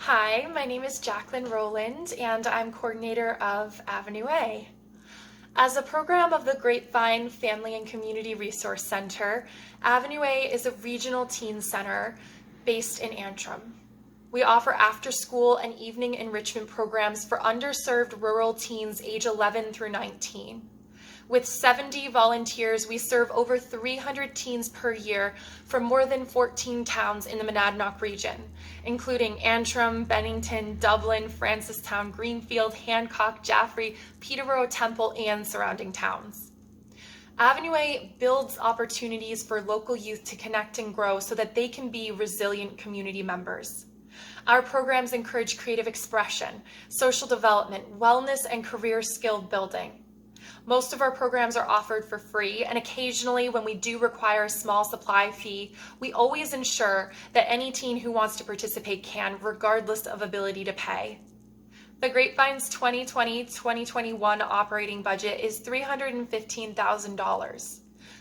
Hi, my name is Jacqueline Roland, and I'm coordinator of Avenue A. As a program of the Grapevine Family and Community Resource Center, Avenue A is a regional teen center based in Antrim. We offer after-school and evening enrichment programs for underserved rural teens age 11 through 19. With 70 volunteers, we serve over 300 teens per year from more than 14 towns in the Monadnock region, including Antrim, Bennington, Dublin, Francistown, Greenfield, Hancock, Jaffrey, Peterborough, Temple, and surrounding towns. Avenue A builds opportunities for local youth to connect and grow so that they can be resilient community members. Our programs encourage creative expression, social development, wellness, and career skill building. Most of our programs are offered for free, and occasionally when we do require a small supply fee, we always ensure that any teen who wants to participate can, regardless of ability to pay. The Grapevine's 2020-2021 operating budget is $315,000.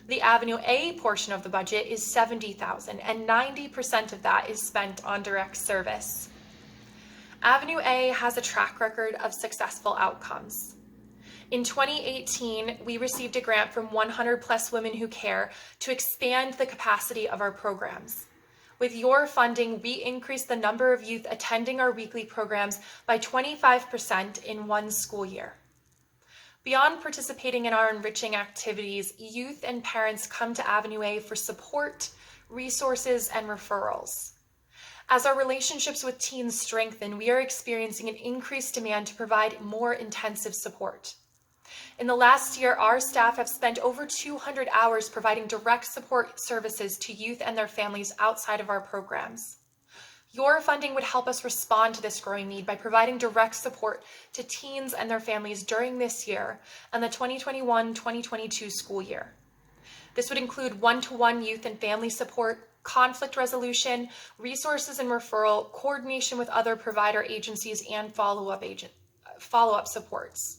The Avenue A portion of the budget is $70,000, and 90% of that is spent on direct service. Avenue A has a track record of successful outcomes. In 2018, we received a grant from 100 Plus Women Who Care to expand the capacity of our programs. With your funding, we increased the number of youth attending our weekly programs by 25% in one school year. Beyond participating in our enriching activities, youth and parents come to Avenue A for support, resources, and referrals. As our relationships with teens strengthen, we are experiencing an increased demand to provide more intensive support. In the last year, our staff have spent over 200 hours providing direct support services to youth and their families outside of our programs. Your funding would help us respond to this growing need by providing direct support to teens and their families during this year and the 2021-2022 school year. This would include one-to-one youth and family support, conflict resolution, resources and referral, coordination with other provider agencies, and follow-up supports.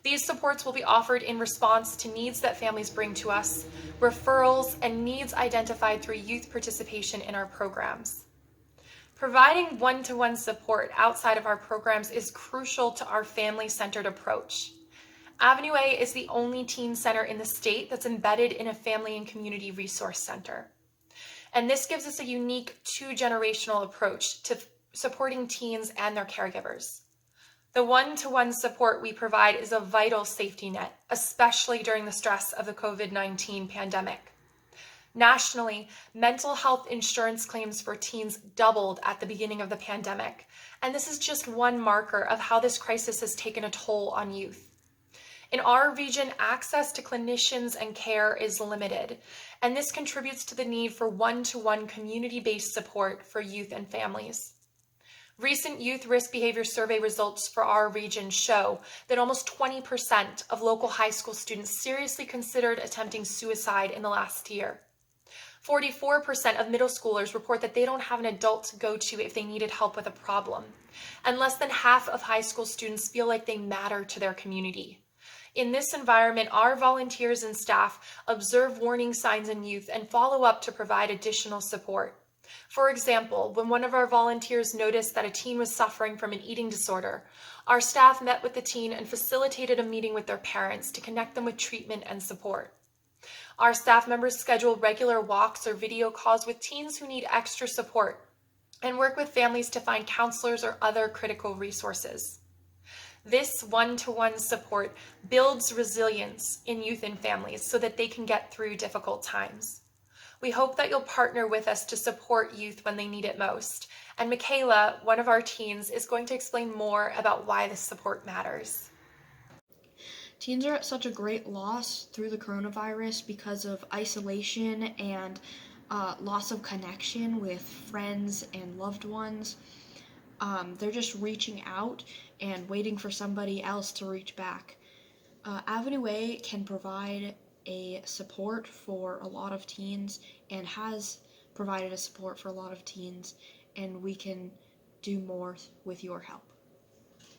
These supports will be offered in response to needs that families bring to us, referrals, and needs identified through youth participation in our programs. Providing one-to-one support outside of our programs is crucial to our family-centered approach. Avenue A is the only teen center in the state that's embedded in a family and community resource center. And this gives us a unique two-generational approach to supporting teens and their caregivers. The one-to-one support we provide is a vital safety net, especially during the stress of the COVID-19 pandemic. Nationally, mental health insurance claims for teens doubled at the beginning of the pandemic, and this is just one marker of how this crisis has taken a toll on youth. In our region, access to clinicians and care is limited, and this contributes to the need for one-to-one community-based support for youth and families. Recent youth risk behavior survey results for our region show that almost 20% of local high school students seriously considered attempting suicide in the last year. 44% of middle schoolers report that they don't have an adult to go to if they needed help with a problem. And less than half of high school students feel like they matter to their community. In this environment, our volunteers and staff observe warning signs in youth and follow up to provide additional support. For example, when one of our volunteers noticed that a teen was suffering from an eating disorder, our staff met with the teen and facilitated a meeting with their parents to connect them with treatment and support. Our staff members schedule regular walks or video calls with teens who need extra support and work with families to find counselors or other critical resources. This one-to-one support builds resilience in youth and families so that they can get through difficult times. We hope that you'll partner with us to support youth when they need it most. And Mikala, one of our teens, is going to explain more about why this support matters. Teens are at such a great loss through the coronavirus because of isolation and loss of connection with friends and loved ones. They're just reaching out and waiting for somebody else to reach back. Avenue A can provide a support for a lot of teens and has provided a support for a lot of teens, and we can do more with your help.